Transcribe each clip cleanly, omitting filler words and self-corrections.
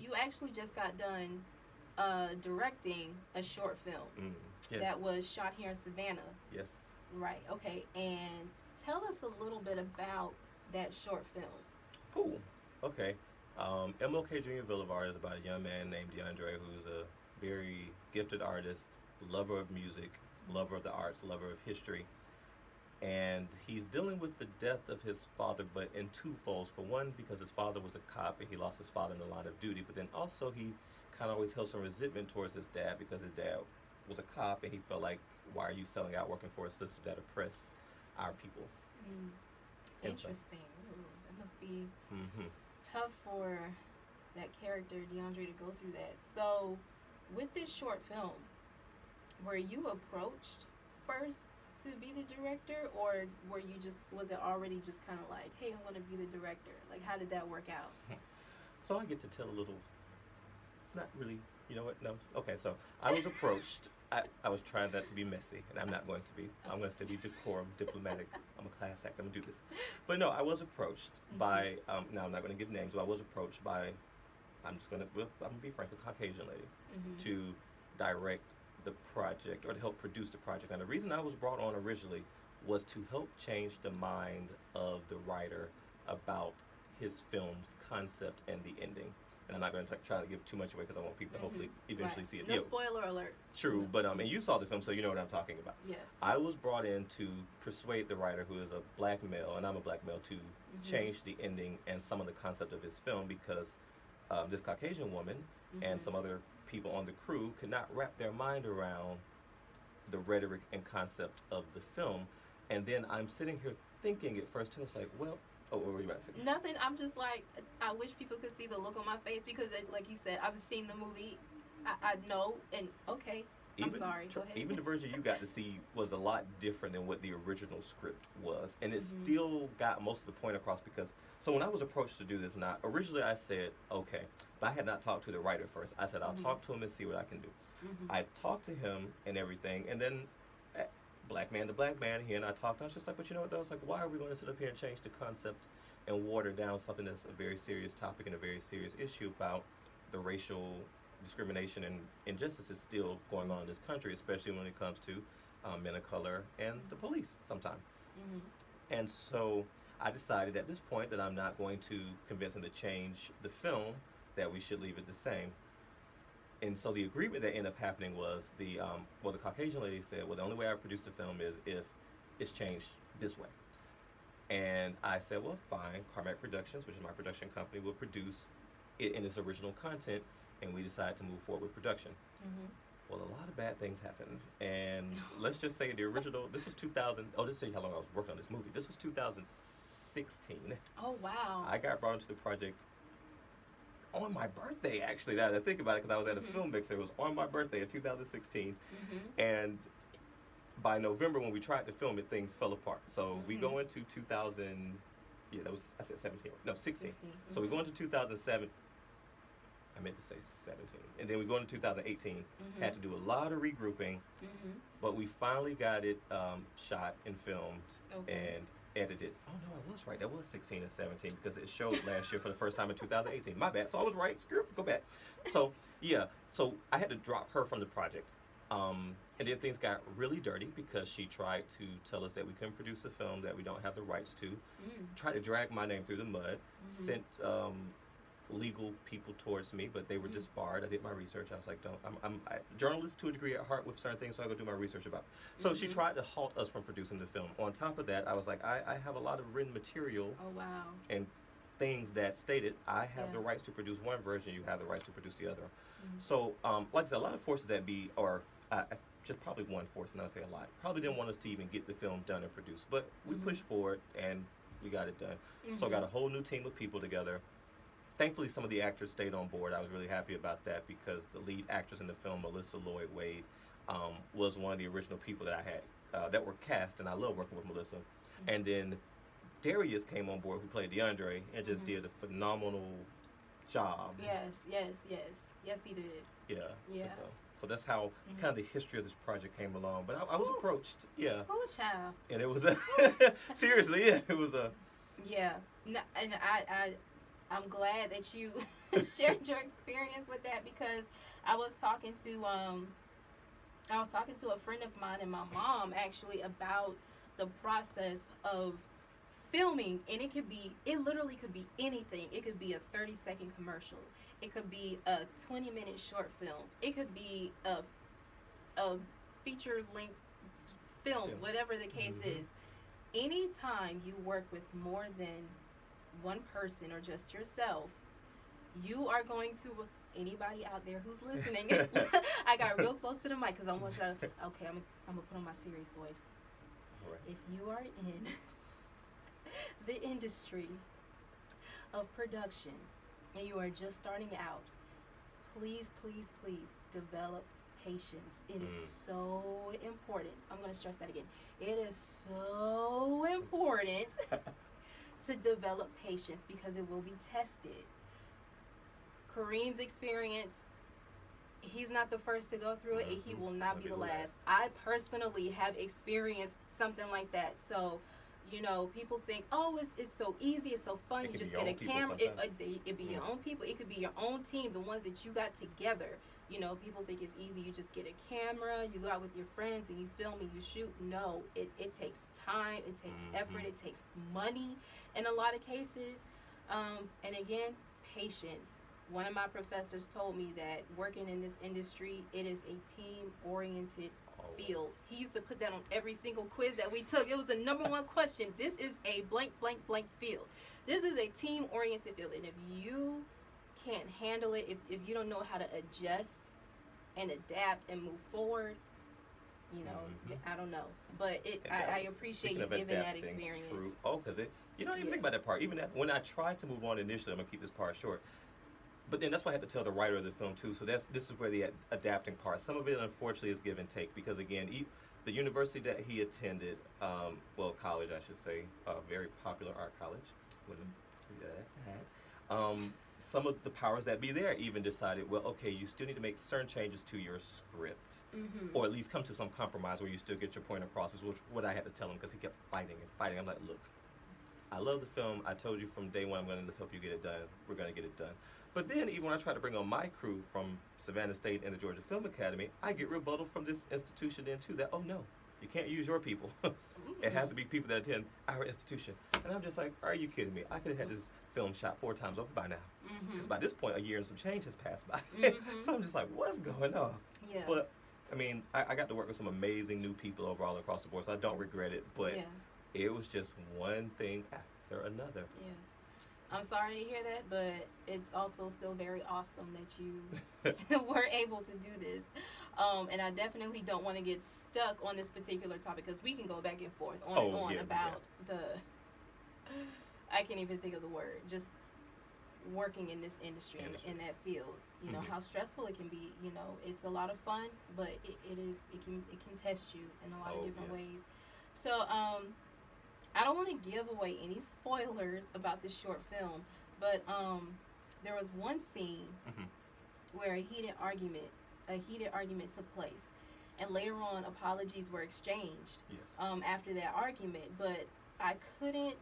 you actually just got done directing a short film Yes. that was shot here in Savannah. Yes. Right. Okay. And tell us a little bit about that short film. Cool. Okay. MLK JR BLVD is about a young man named DeAndre who's a very gifted artist, lover of music, lover of the arts, lover of history. And he's dealing with the death of his father, but in two folds. For one, because his father was a cop and he lost his father in the line of duty, but then also he kind of always held some resentment towards his dad because his dad was a cop and he felt like, why are you selling out working for a system that oppress our people? Mm. And so- Interesting. Ooh, that must be Mhm. tough for that character DeAndre to go through that. So, with this short film, were you approached first to be the director, or was it already just kind of like, hey, I'm going to be the director? Like, how did that work out? So I get to tell a little. It's not really. You know what? No. Okay. So I was approached. I was trying that to be messy, and I'm not going to be. I'm going to still be decorum, diplomatic. I'm a class act. I'm gonna do this. But no, I was approached by. Now I'm not going to give names, but I was approached by. I'm gonna be frank, a Caucasian lady, to direct the project or to help produce the project. And the reason I was brought on originally was to help change the mind of the writer about his film's concept and the ending. And I'm not going to try to give too much away because I want people to hopefully eventually Right. see it. No Yeah, spoiler alerts. true, No. but and you saw the film, so you know what I'm talking about. Yes. I was brought in to persuade the writer, who is a black male, and I'm a black male, to change the ending and some of the concept of his film because this Caucasian woman and some other people on the crew could not wrap their mind around the rhetoric and concept of the film. And then I'm sitting here thinking at first, too, it's like, well, oh, what were you about to say? Nothing. I'm just like, I wish people could see the look on my face because, like you said, I've seen the movie. I know, and okay. I'm sorry. Go ahead. Even the version you got to see was a lot different than what the original script was. And it still got most of the point across because, so when I was approached to do this, now, originally I said, okay, but I had not talked to the writer first. I said, I'll talk to him and see what I can do. I talked to him and everything, and then black man to black man, he and I talked. I was just like, but you know what, though? I was like, why are we going to sit up here and change the concept and water down something that's a very serious topic and a very serious issue about the racial discrimination and injustices still going on in this country, especially when it comes to men of color and the police sometimes. And so I decided at this point that I'm not going to convince him to change the film, that we should leave it the same. And so the agreement that ended up happening was the Caucasian lady said, well, the only way I produce the film is if it's changed this way. And I said, well, fine. Karmac Productions, which is my production company, will produce it in its original content, and we decided to move forward with production. Well, a lot of bad things happened, and let's just say the original, this was 2000, this is how long I was working on this movie. This was 2016. Oh, wow. I got brought into the project on my birthday, actually, now that I think about it, because I was at a film mixer. It was on my birthday in 2016, and by November, when we tried to film it, things fell apart. So we go into 2000, that was, I said 17, no, 16. So we go into 2007, I meant to say 17. And then we go into 2018, had to do a lot of regrouping, but we finally got it shot and filmed and edited. Oh no, I was right. That was 16 and 17 because it showed last year for the first time in 2018. My bad. So I was right. Screw it. Go back. So yeah. So I had to drop her from the project. And then things got really dirty because she tried to tell us that we couldn't produce a film that we don't have the rights to. Tried to drag my name through the mud. Sent legal people towards me, but they were disbarred. I did my research. I was like, I'm a journalist to a degree at heart with certain things, so I go do my research about it. So she tried to halt us from producing the film. On top of that, I was like, I have a lot of written material and things that stated I have the rights to produce one version, you have the rights to produce the other. So, like I said, a lot of forces that be, or just probably one force, and I say a lot, probably didn't want us to even get the film done and produced, but we pushed forward and we got it done. So I got a whole new team of people together. Thankfully, some of the actors stayed on board. I was really happy about that because the lead actress in the film, Melissa Lloyd Wade, was one of the original people that I had that were cast, and I love working with Melissa. And then Darius came on board, who played DeAndre, and just did a phenomenal job. Yes, he did. Yeah. So that's how kind of the history of this project came along. But I was approached, Oh, child. and it was a seriously, it was a Yeah. No, and I'm glad that you shared your experience with that, because I was talking to a friend of mine and my mom actually about the process of filming, and it literally could be anything. It could be a 30-second commercial. It could be a 20-minute short film. It could be a feature length film, whatever the case is. Anytime you work with more than one person or just yourself, you are going to, anybody out there who's listening, I got real close to the mic because I want you to, okay, I'm going to put on my serious voice. Right. If you are in the industry of production and you are just starting out, please, please, please develop patience. It is so important. I'm going to stress that again. It is so important to develop patience because it will be tested. Kareem's experience, he's not the first to go through it, and he will not be the last. I personally have experienced something like that. So, you know, people think, oh, it's so easy, it's so fun. You just get a camera. It be your own people. It could be your own team, the ones that you got together. You know, people think it's easy. You just get a camera, you go out with your friends, and you film and you shoot. No, it takes time, it takes effort, it takes money in a lot of cases. And again, patience. One of my professors told me that working in this industry, it is a team-oriented field. He used to put that on every single quiz that we took. It was the number one question. This is a blank, blank, blank field. This is a team-oriented field. And if you can't handle it, if you don't know how to adjust and adapt and move forward, you know, I don't know. But I appreciate you giving that experience. Because you don't even think about that part. Even that, when I tried to move on initially, I'm going to keep this part short. But then that's why I had to tell the writer of the film too. So this is where the adapting part. Some of it, unfortunately, is give and take because again, the university that he attended, college I should say, very popular art college. Some of the powers that be there even decided, well, okay, you still need to make certain changes to your script, or at least come to some compromise where you still get your point across. Is what I had to tell him because he kept fighting and fighting. I'm like, look, I love the film. I told you from day one I'm going to help you get it done. We're going to get it done. But then even when I try to bring on my crew from Savannah State and the Georgia Film Academy, I get rebuttal from this institution then too that, oh no, you can't use your people. It has to be people that attend our institution. And I'm just like, are you kidding me? I could have had this film shot 4 times over by now. Because by this point, a year and some change has passed by. So I'm just like, what's going on? Yeah. But, I mean, I got to work with some amazing new people overall across the board, so I don't regret it. But it was just one thing after another. Yeah. I'm sorry to hear that, but it's also still very awesome that you still were able to do this. And I definitely don't want to get stuck on this particular topic because we can go back and forth on about the, I can't even think of the word, just working in this industry. In that field. You know, how stressful it can be. You know, it's a lot of fun, but it can test you in a lot of different ways. So, I don't want to give away any spoilers about this short film, but there was one scene where a heated argument took place, and later on apologies were exchanged after that argument. But I couldn't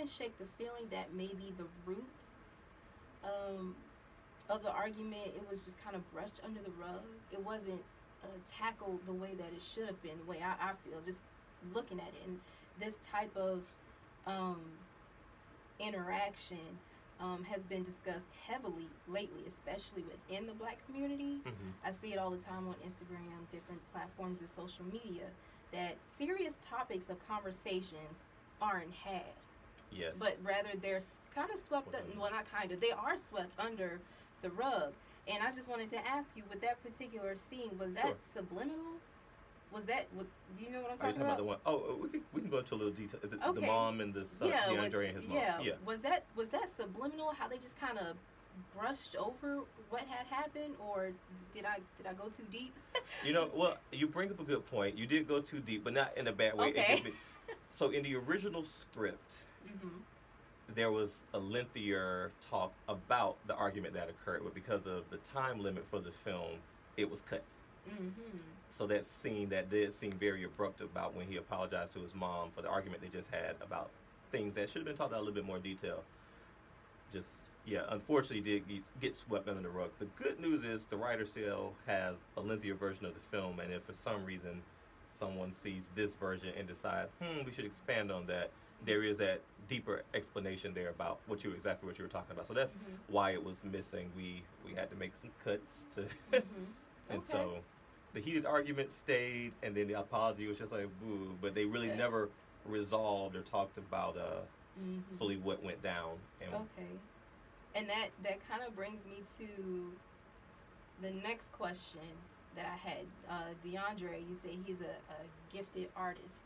shake the feeling that maybe the root of the argument, it was just kind of brushed under the rug. It wasn't tackled the way that it should have been, the way I feel, just looking at it. And this type of interaction has been discussed heavily lately, especially within the Black community. I see it all the time on Instagram, different platforms and social media, that serious topics of conversations aren't had. Yes. But rather they're kind of swept they are swept under the rug. And I just wanted to ask you, with that particular scene, was that subliminal? Was that, do you know what I'm talking about? Are you talking about the one? We can go into a little detail. Is it the mom and the son, DeAndre and his mom? Yeah. Was that subliminal, how they just kind of brushed over what had happened, or did I go too deep? You know, well, you bring up a good point. You did go too deep, but not in a bad way. Okay. So in the original script, there was a lengthier talk about the argument that occurred, but because of the time limit for the film, it was cut. So that scene, that did seem very abrupt about when he apologized to his mom for the argument they just had about things that should have been talked about a little bit more detail. Just, yeah, unfortunately did get swept under the rug. The good news is the writer still has a lengthier version of the film, and if for some reason someone sees this version and decides, we should expand on that, there is that deeper explanation there about exactly what you were talking about. So that's why it was missing. We had to make some cuts to, and so the heated argument stayed, and then the apology was just like boo. But they really never resolved or talked about fully what went down. And and that kind of brings me to the next question that I had. DeAndre, you say he's a gifted artist.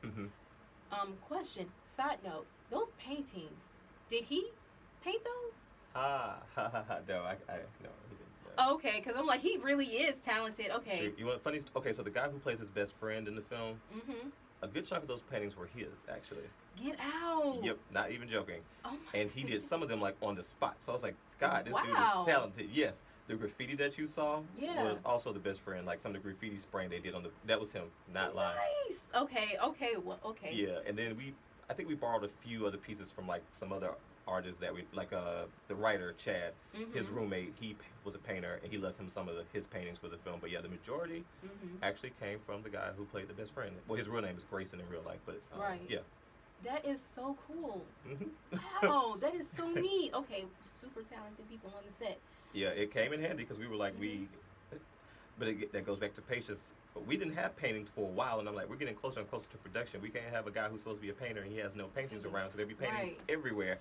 Question, side note, those paintings, did he paint those? No, no, he didn't. Oh, okay, because I'm like, he really is talented. Okay. True. You want funny? Okay, so the guy who plays his best friend in the film, a good chunk of those paintings were his, actually. Get out. Yep, not even joking. Oh my and he did some of them like on the spot. So I was like, God, this dude is talented. Yes. The graffiti that you saw was also the best friend. Like some of the graffiti spraying they did that was him, not lying. Nice. Okay. Okay. Yeah, and then I think we borrowed a few other pieces from like some other artists that the writer Chad, his roommate, he was a painter, and he left him some of his paintings for the film. But yeah, the majority actually came from the guy who played the best friend. Well, his real name is Grayson in real life, but yeah. That is so cool. Wow, that is so neat. Okay, super talented people on the set. Yeah, it came in handy because we were like, but that goes back to patience. But we didn't have paintings for a while, and I'm like, we're getting closer and closer to production. We can't have a guy who's supposed to be a painter and he has no paintings around because there'd be paintings everywhere.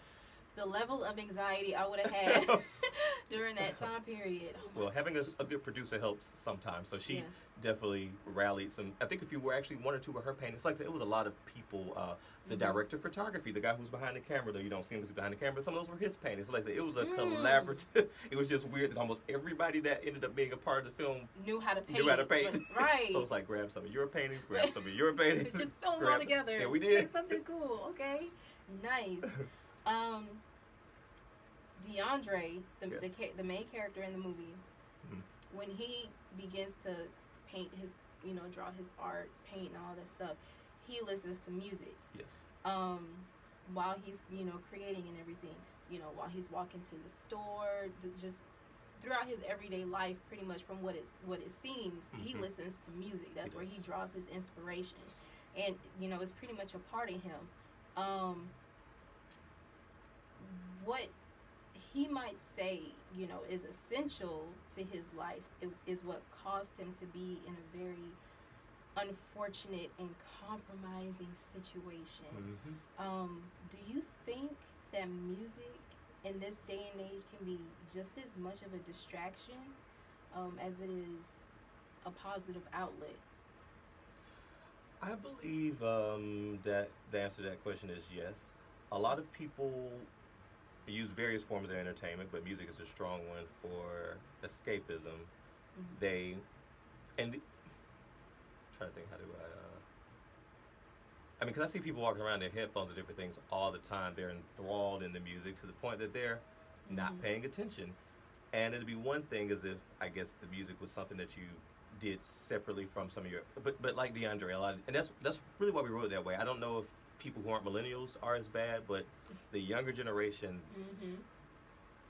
The level of anxiety I would have had during that time period. Well, having a good producer helps sometimes. So she definitely rallied some. I think if you were actually one or two of her paintings, like I said, it was a lot of people. The director of photography, the guy who's behind the camera, though you don't see him because he's behind the camera, some of those were his paintings. So like I said, it was a collaborative. It was just weird that almost everybody that ended up being a part of the film knew how to paint. Right. So it's like, grab some of your paintings, grab some of your paintings. Just throw them all together. Yeah, we did. Something cool. Okay. Nice. DeAndre, the main character in the movie, when he begins to paint his, draw his art, paint and all that stuff, he listens to music. Yes. While he's, creating and everything, while he's walking to the store, just throughout his everyday life, pretty much from what it seems, he listens to music. That's where he draws his inspiration. And, it's pretty much a part of him. What he might say, is essential to his life is what caused him to be in a very unfortunate and compromising situation. Do you think that music in this day and age can be just as much of a distraction as it is a positive outlet? I believe that the answer to that question is yes. A lot of people use various forms of entertainment, but music is a strong one for escapism. Trying to think, how do I mean, because I see people walking around their headphones and different things all the time. They're enthralled in the music to the point that they're not paying attention. And it'd be one thing as if, I guess, the music was something that you did separately from some of your, but like DeAndre, a lot, and that's really why we wrote it that way. I don't know if people who aren't millennials are as bad, but the younger generation,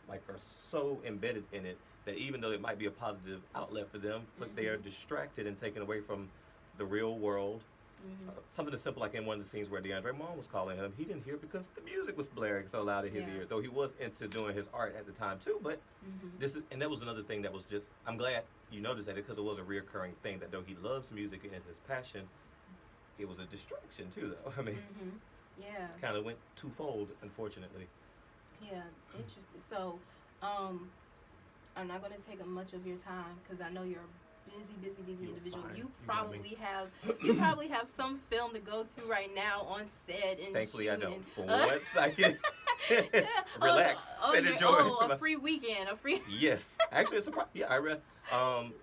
like, are so embedded in it that even though it might be a positive outlet for them, but they are distracted and taken away from the real world. Something as simple like in one of the scenes where DeAndre mom was calling him, he didn't hear because the music was blaring so loud in his ear, though he was into doing his art at the time too. But and that was another thing that was just, I'm glad you noticed that, because it was a reoccurring thing, that though he loves music and it's his passion, it was a distraction too, though. I mean, kind of went twofold, unfortunately. Yeah, interesting. So, I'm not going to take up much of your time because I know you're a busy individual. Fine. You probably have some film to go to right now on set and thankfully shoot. I don't. For once, I can relax and enjoy. A free weekend, Yes, actually, it's I read.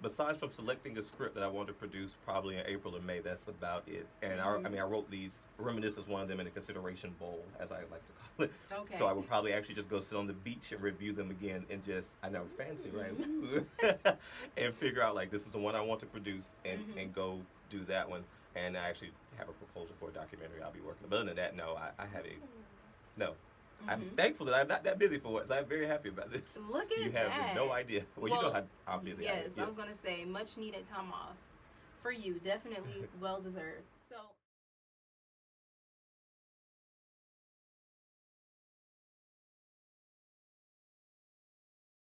Besides from selecting a script that I want to produce probably in April or May, that's about it. And I wrote these. Reminisce is one of them in the consideration bowl, as I like to call it. Okay. So I will probably actually just go sit on the beach and review them again, and just, I know, fancy, right? And figure out, like, this is the one I want to produce, and go do that one. And I actually have a proposal for a documentary I'll be working on. But other than that, no, I have No. I'm Mhm. thankful that I'm not that busy for it, so I'm very happy about this. Look at You have that. no idea. Well, you know how busy I am. Yes, I was gonna say much needed time off for you. Definitely well deserved. So.